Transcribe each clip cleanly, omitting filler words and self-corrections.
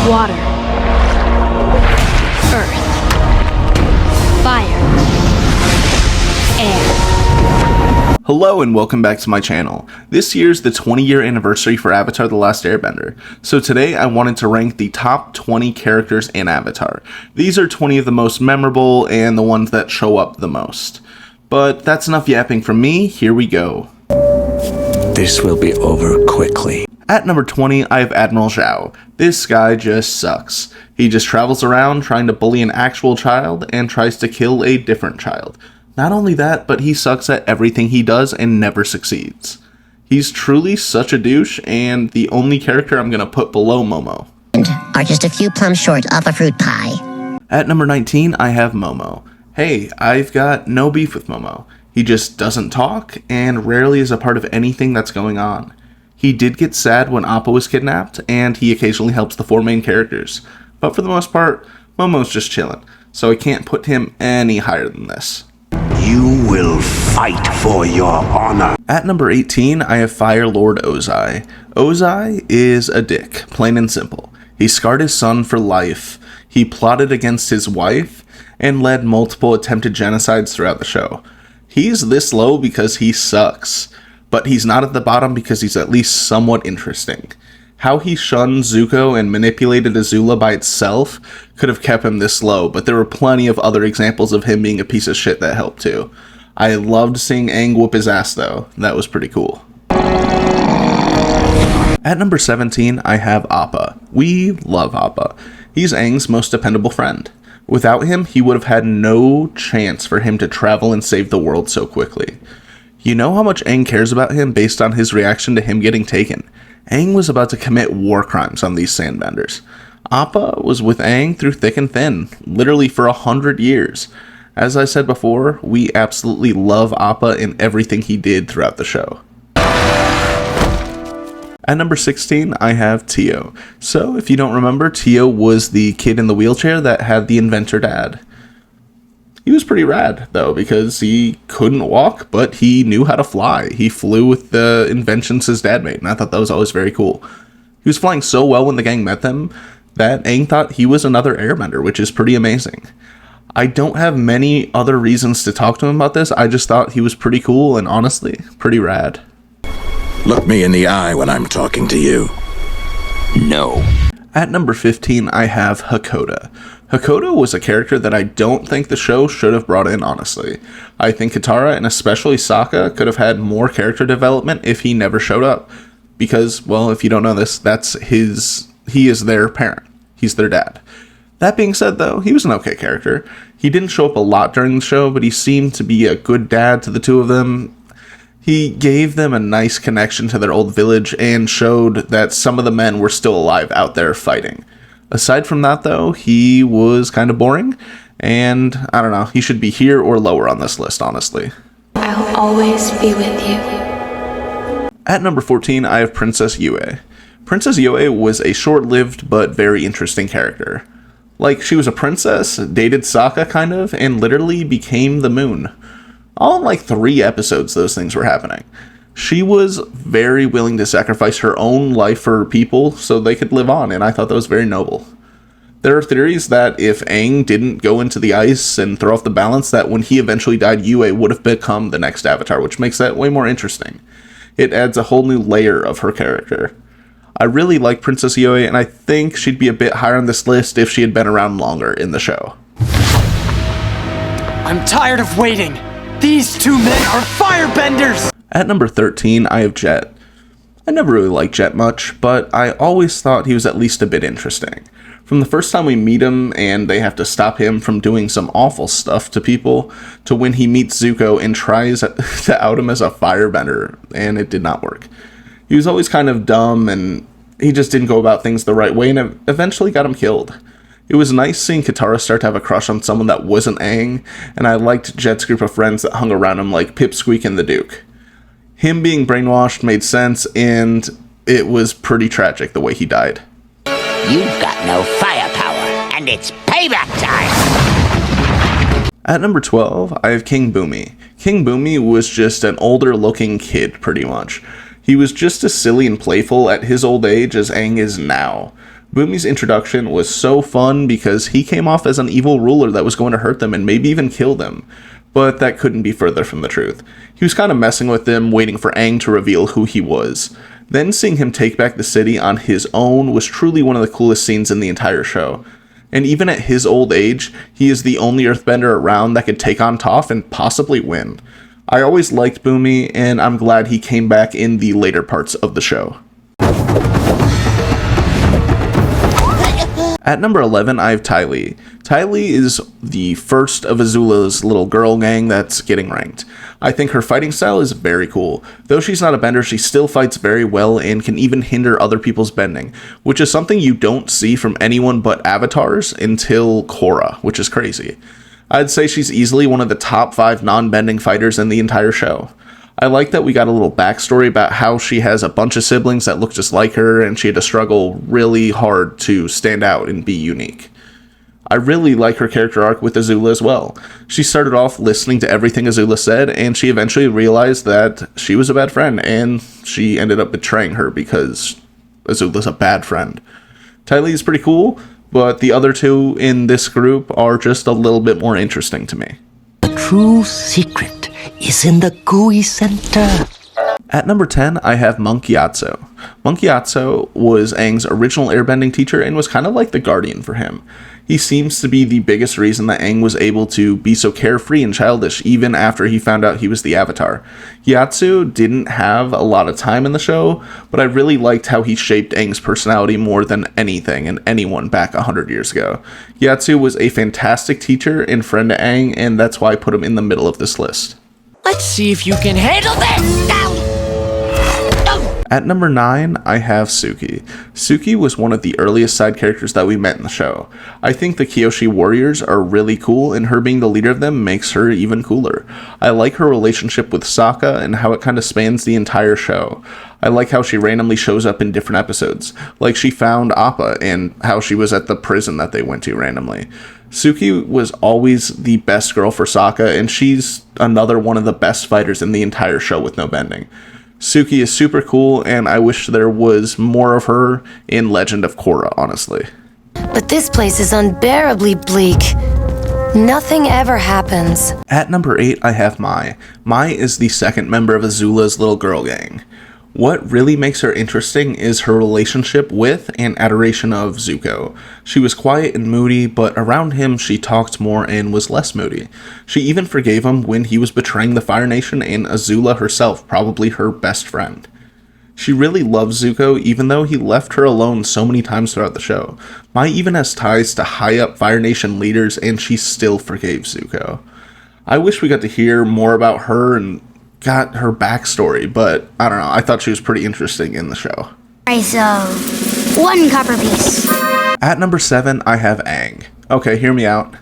Water. Earth. Fire. Air. Hello and welcome back to my channel. This year's the 20-year anniversary for Avatar: The Last Airbender. So today I wanted to rank the top 20 characters in Avatar. These are 20 of the most memorable and the ones that show up the most. But that's enough yapping from me, here we go. This will be over quickly. At number 20, I have Admiral Zhao. This guy just sucks. He just travels around trying to bully an actual child and tries to kill a different child. Not only that, but he sucks at everything he does and never succeeds. He's truly such a douche, and the only character I'm gonna put below Momo. Are just a few plums short of a fruit pie. At number 19, I have Momo. Hey, I've got no beef with Momo. He just doesn't talk, and rarely is a part of anything that's going on. He did get sad when Appa was kidnapped, and he occasionally helps the four main characters. But for the most part, Momo's just chillin', so I can't put him any higher than this. You will fight for your honor. At number 18, I have Fire Lord Ozai. Ozai is a dick, plain and simple. He scarred his son for life, he plotted against his wife, and led multiple attempted genocides throughout the show. He's this low because he sucks, but he's not at the bottom because he's at least somewhat interesting. How he shunned Zuko and manipulated Azula by itself could have kept him this low, but there were plenty of other examples of him being a piece of shit that helped too. I loved seeing Aang whoop his ass though, that was pretty cool. At number 17, I have Appa. We love Appa. He's Aang's most dependable friend. Without him, he would have had no chance for him to travel and save the world so quickly. You know how much Aang cares about him based on his reaction to him getting taken. Aang was about to commit war crimes on these sandbenders. Appa was with Aang through thick and thin, literally for 100 years. As I said before, we absolutely love Appa in everything he did throughout the show. At number 16, I have Tio. So, if you don't remember, Tio was the kid in the wheelchair that had the inventor dad. He was pretty rad, though, because he couldn't walk, but he knew how to fly. He flew with the inventions his dad made, and I thought that was always very cool. He was flying so well when the gang met them that Aang thought he was another airbender, which is pretty amazing. I don't have many other reasons to talk to him about this, I just thought he was pretty cool and honestly, pretty rad. Look me in the eye when I'm talking to you. No. At number 15, I have Hakakota. Hakakota was a character that I don't think the show should have brought in, honestly. I think Qatara and especially Saka could have had more character development if he never showed up. Because, well, if you don't know this, he is their parent. He's their dad. That being said, though, he was an okay character. He didn't show up a lot during the show, but he seemed to be a good dad to the two of them. He gave them a nice connection to their old village and showed that some of the men were still alive out there fighting. Aside from that, though, he was kind of boring, and I don't know, he should be here or lower on this list, honestly. I'll always be with you. At number 14, I have Princess Yue. Princess Yue was a short-lived but very interesting character. Like, she was a princess, dated Sokka kind of, and literally became the moon. All in like 3 episodes those things were happening. She was very willing to sacrifice her own life for people so they could live on, and I thought that was very noble. There are theories that if Aang didn't go into the ice and throw off the balance, that when he eventually died, Yue would have become the next Avatar, which makes that way more interesting. It adds a whole new layer of her character. I really like Princess Yue, and I think she'd be a bit higher on this list if she had been around longer in the show. I'm tired of waiting! These two men are firebenders! At number 13, I have Jet. I never really liked Jet much, but I always thought he was at least a bit interesting. From the first time we meet him and they have to stop him from doing some awful stuff to people, to when he meets Zuko and tries to out him as a firebender, and it did not work. He was always kind of dumb, and he just didn't go about things the right way, and it eventually got him killed. It was nice seeing Katara start to have a crush on someone that wasn't Aang, and I liked Jet's group of friends that hung around him like Pipsqueak and the Duke. Him being brainwashed made sense, and it was pretty tragic the way he died. You've got no firepower, and it's payback time! At number 12, I have King Boommy. King Boommy was just an older looking kid, pretty much. He was just as silly and playful at his old age as Aang is now. Boomy's introduction was so fun because he came off as an evil ruler that was going to hurt them and maybe even kill them. But that couldn't be further from the truth. He was kind of messing with them, waiting for Aang to reveal who he was. Then seeing him take back the city on his own was truly one of the coolest scenes in the entire show. And even at his old age, he is the only earthbender around that could take on Toph and possibly win. I always liked Boommy, and I'm glad he came back in the later parts of the show. At number 11, I have Tyle. Tyle is the first of Azula's little girl gang that's getting ranked. I think her fighting style is very cool. Though she's not a bender, she still fights very well and can even hinder other people's bending, which is something you don't see from anyone but avatars until Korra, which is crazy. I'd say she's easily one of the top 5 non-bending fighters in the entire show. I like that we got a little backstory about how she has a bunch of siblings that look just like her and she had to struggle really hard to stand out and be unique. I really like her character arc with Azula as well. She started off listening to everything Azula said and she eventually realized that she was a bad friend and she ended up betraying her because Azula's a bad friend. Tyle is pretty cool, but the other two in this group are just a little bit more interesting to me. The true secret is in the gooey center. At number 10, I have Monkeyatso. Monkeyatso was Aang's original airbending teacher and was kind of like the guardian for him. He seems to be the biggest reason that Aang was able to be so carefree and childish even after he found out he was the Avatar. Yatsu didn't have a lot of time in the show, but I really liked how he shaped Aang's personality more than anything and anyone back 100 years ago. Yatsu was a fantastic teacher and friend to Aang, and that's why I put him in the middle of this list. Let's see if you can handle this! At number 9, I have Suki. Suki was one of the earliest side characters that we met in the show. I think the Kyoshi warriors are really cool, and her being the leader of them makes her even cooler. I like her relationship with Saka and how it kind of spans the entire show. I like how she randomly shows up in different episodes, like she found Appa and how she was at the prison that they went to randomly. Suki was always the best girl for Sokka, and she's another one of the best fighters in the entire show with no bending. Suki is super cool, and I wish there was more of her in Legend of Korra, honestly. But this place is unbearably bleak. Nothing ever happens. At number 8, I have Mai. Mai is the second member of Azula's little girl gang. What really makes her interesting is her relationship with and adoration of Zuko. She was quiet and moody, but around him she talked more and was less moody. She even forgave him when he was betraying the Fire Nation and Azula herself, probably her best friend. She really loves Zuko even though he left her alone so many times throughout the show. Mai even has ties to high up Fire Nation leaders and she still forgave Zuko. I wish we got to hear more about her and got her backstory, but I don't know, I thought she was pretty interesting in the show. Alright, so 1 copper piece. At number 7, I have Aang. Okay, hear me out.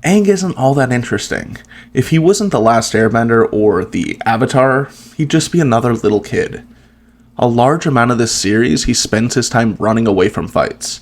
Aang isn't all that interesting. If he wasn't the last airbender or the Avatar, he'd just be another little kid. A large amount of this series, he spends his time running away from fights.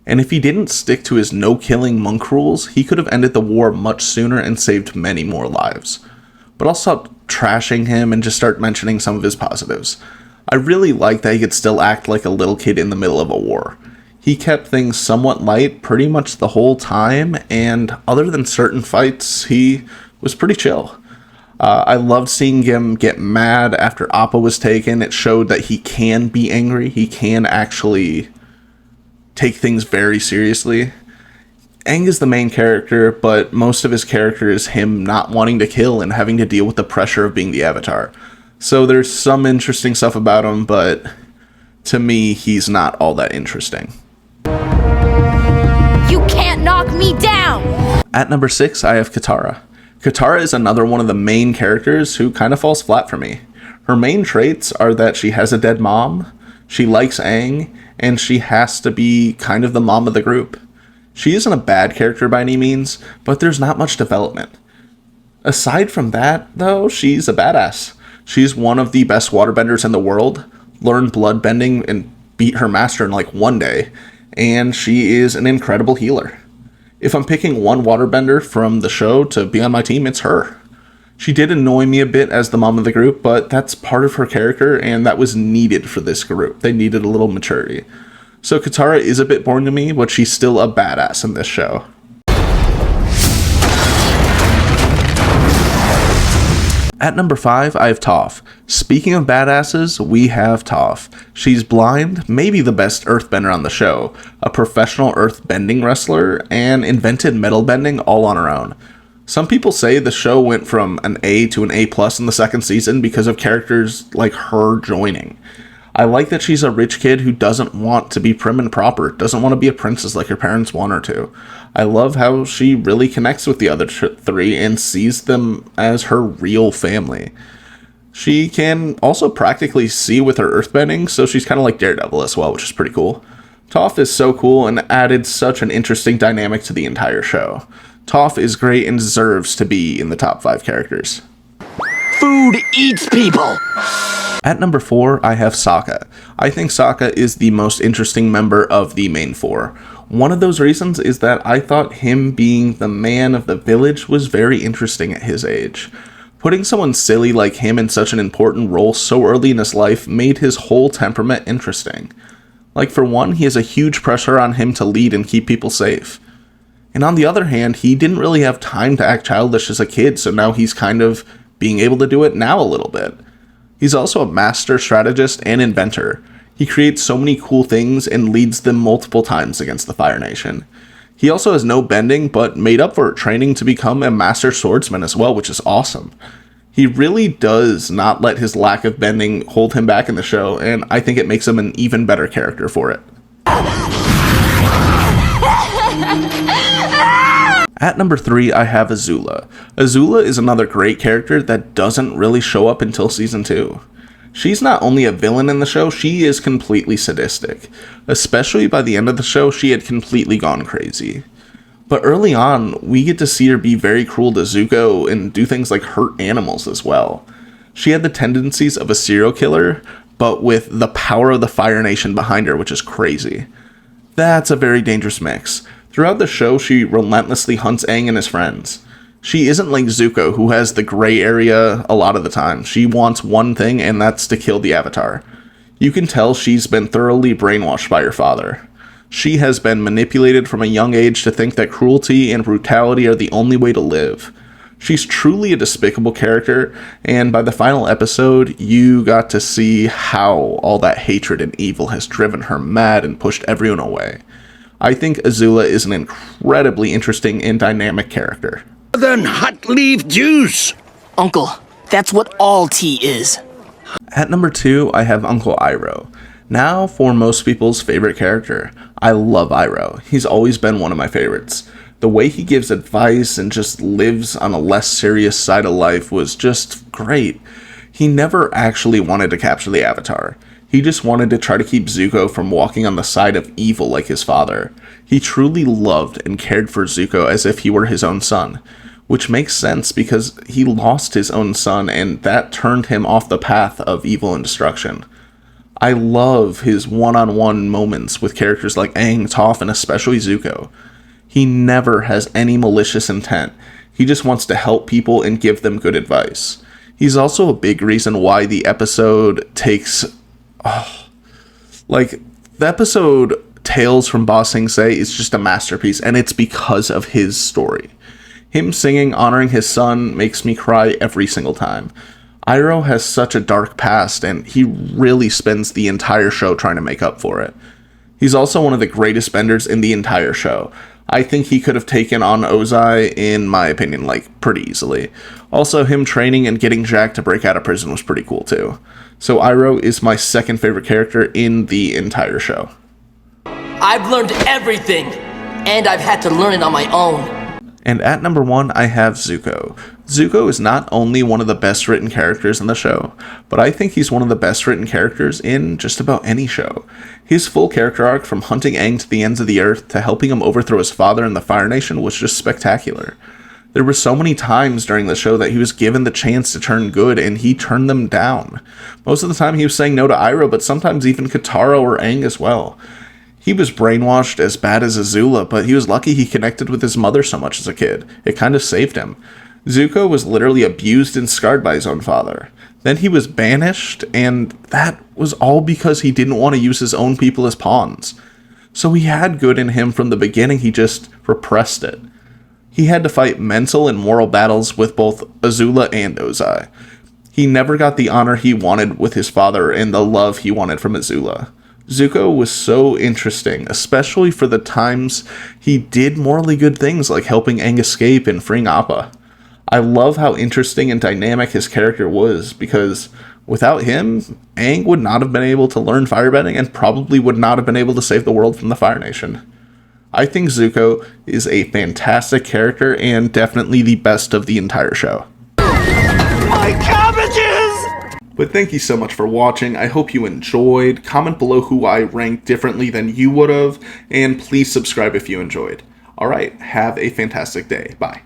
And if he didn't stick to his no-killing monk rules, he could have ended the war much sooner and saved many more lives. But I'll stop trashing him and just start mentioning some of his positives. I really like that he could still act like a little kid in the middle of a war. He kept things somewhat light pretty much the whole time, and other than certain fights, he was pretty chill. I loved seeing him get mad after Appa was taken. It showed that he can be angry. He can actually take things very seriously. Aang is the main character, but most of his character is him not wanting to kill and having to deal with the pressure of being the Avatar. So there's some interesting stuff about him, but to me, he's not all that interesting. You can't knock me down! At number 6, I have Katara. Katara is another one of the main characters who kind of falls flat for me. Her main traits are that she has a dead mom, she likes Aang, and she has to be kind of the mom of the group. She isn't a bad character by any means, but there's not much development. Aside from that, though, she's a badass. She's one of the best waterbenders in the world, learned bloodbending and beat her master in like 1 day, and she is an incredible healer. If I'm picking one waterbender from the show to be on my team, it's her. She did annoy me a bit as the mom of the group, but that's part of her character, and that was needed for this group. They needed a little maturity. So Katara is a bit boring to me, but she's still a badass in this show. At number 5, I have Toph. Speaking of badasses, we have Toph. She's blind, maybe the best earthbender on the show, a professional earthbending wrestler, and invented metal bending all on her own. Some people say the show went from an A to an A+ in the second season because of characters like her joining. I like that she's a rich kid who doesn't want to be prim and proper, doesn't want to be a princess like her parents want her to. I love how she really connects with the other three and sees them as her real family. She can also practically see with her earthbending, so she's kind of like Daredevil as well, which is pretty cool. Toph is so cool and added such an interesting dynamic to the entire show. Toph is great and deserves to be in the top 5 characters. Food eats people! At number 4, I have Sokka. I think Sokka is the most interesting member of the main 4. One of those reasons is that I thought him being the man of the village was very interesting at his age. Putting someone silly like him in such an important role so early in his life made his whole temperament interesting. Like, for one, he has a huge pressure on him to lead and keep people safe. And on the other hand, he didn't really have time to act childish as a kid, so now he's kind of being able to do it now a little bit. He's also a master strategist and inventor. He creates so many cool things and leads them multiple times against the Fire Nation. He also has no bending, but made up for it training to become a master swordsman as well, which is awesome. He really does not let his lack of bending hold him back in the show, and I think it makes him an even better character for it. At number 3, I have Azula. Azula is another great character that doesn't really show up until season 2. She's not only a villain in the show, she is completely sadistic. Especially by the end of the show, she had completely gone crazy. But early on, we get to see her be very cruel to Zuko and do things like hurt animals as well. She had the tendencies of a serial killer, but with the power of the Fire Nation behind her, which is crazy. That's a very dangerous mix. Throughout the show, she relentlessly hunts Aang and his friends. She isn't like Zuko, who has the gray area a lot of the time. She wants one thing, and that's to kill the Avatar. You can tell she's been thoroughly brainwashed by her father. She has been manipulated from a young age to think that cruelty and brutality are the only way to live. She's truly a despicable character, and by the final episode, you got to see how all that hatred and evil has driven her mad and pushed everyone away. I think Azula is an incredibly interesting and dynamic character. Than hot leaf juice! Uncle, that's what all tea is. At number 2, I have Uncle Iroh. Now for most people's favorite character. I love Iroh. He's always been one of my favorites. The way he gives advice and just lives on a less serious side of life was just great. He never actually wanted to capture the Avatar. He just wanted to try to keep Zuko from walking on the side of evil like his father. He truly loved and cared for Zuko as if he were his own son, which makes sense because he lost his own son and that turned him off the path of evil and destruction. I love his one-on-one moments with characters like Aang, Toph, and especially Zuko. He never has any malicious intent. He just wants to help people and give them good advice. He's also a big reason why the episode takes... the episode Tales from Ba Sing Se is just a masterpiece, and it's because of his story. Him singing honoring his son makes me cry every single time. Iroh has such a dark past, and he really spends the entire show trying to make up for it. He's also one of the greatest benders in the entire show. I think he could have taken on Ozai, in my opinion, pretty easily. Also, him training and getting Jack to break out of prison was pretty cool too. So Iroh is my second favorite character in the entire show. I've learned everything, and I've had to learn it on my own. And at number 1, I have Zuko. Zuko is not only one of the best written characters in the show, but I think he's one of the best written characters in just about any show. His full character arc from hunting Aang to the ends of the earth to helping him overthrow his father and the Fire Nation was just spectacular. There were so many times during the show that he was given the chance to turn good and he turned them down. Most of the time he was saying no to Iroh, but sometimes even Katara or Aang as well. He was brainwashed as bad as Azula, but he was lucky he connected with his mother so much as a kid. It kind of saved him. Zuko was literally abused and scarred by his own father. Then he was banished, and that was all because he didn't want to use his own people as pawns. So he had good in him from the beginning, he just repressed it. He had to fight mental and moral battles with both Azula and Ozai. He never got the honor he wanted with his father and the love he wanted from Azula. Zuko was so interesting, especially for the times he did morally good things like helping Aang escape and freeing Appa. I love how interesting and dynamic his character was, because without him, Aang would not have been able to learn firebending and probably would not have been able to save the world from the Fire Nation. I think Zuko is a fantastic character and definitely the best of the entire show. My cabbages! But thank you so much for watching. I hope you enjoyed. Comment below who I ranked differently than you would have, and please subscribe if you enjoyed. Alright, have a fantastic day. Bye.